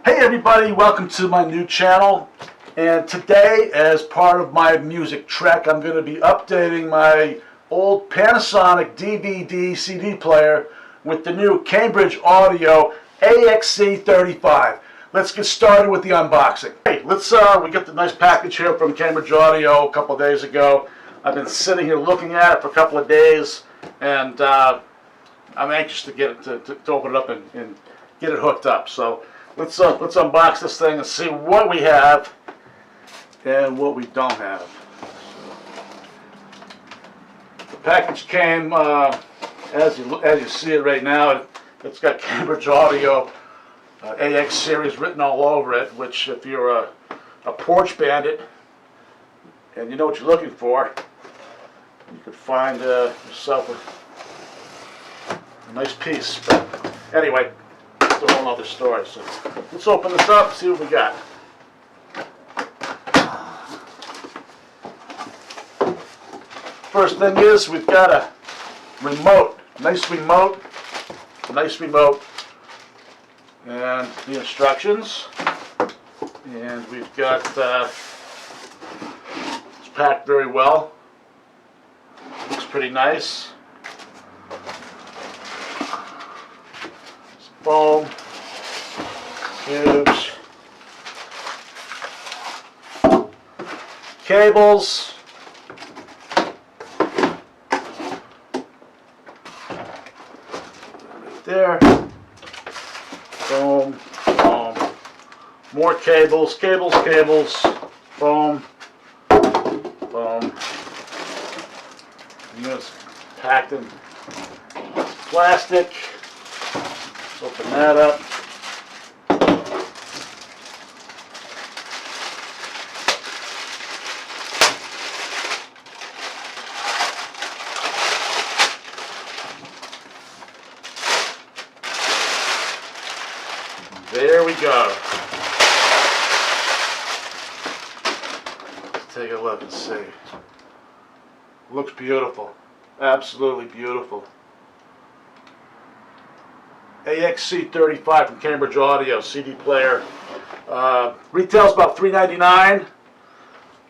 Hey everybody, welcome to my new channel. And today, as part of my music trek, I'm going to be updating my old Panasonic DVD CD player with the new Cambridge Audio AXC 35. Let's get started with the unboxing. Hey, we got the nice package here from Cambridge Audio a couple of days ago. I've been sitting here looking at it for a couple of days, and I'm anxious to get it to open it up and get it hooked up. So let's unbox this thing and see what we have and what we don't have. The package came as you see it right now. It's got Cambridge Audio AX series written all over it, which if you're a porch bandit and you know what you're looking for, you could find yourself a nice piece. But anyway, it's a whole other story. So let's open this up and see what we got. First thing is we've got a remote, a nice remote, and the instructions. And we've got it's packed very well. Looks pretty nice. Foam, tubes, cables, right there, foam, more cables, foam, and it's packed in plastic. Let's open that up. There we go. Let's take a look and see. Looks beautiful. Absolutely beautiful. AXC 35 from Cambridge Audio CD player. Retails about $3.99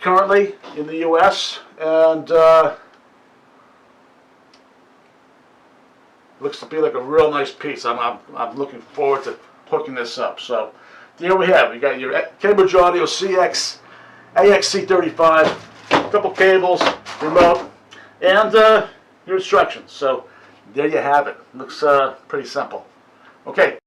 currently in the US, and looks to be like a real nice piece. I'm looking forward to hooking this up. So here we have. You got your Cambridge Audio AXC 35, a couple cables, remote, and your instructions. So there you have it. Looks pretty simple. Okay.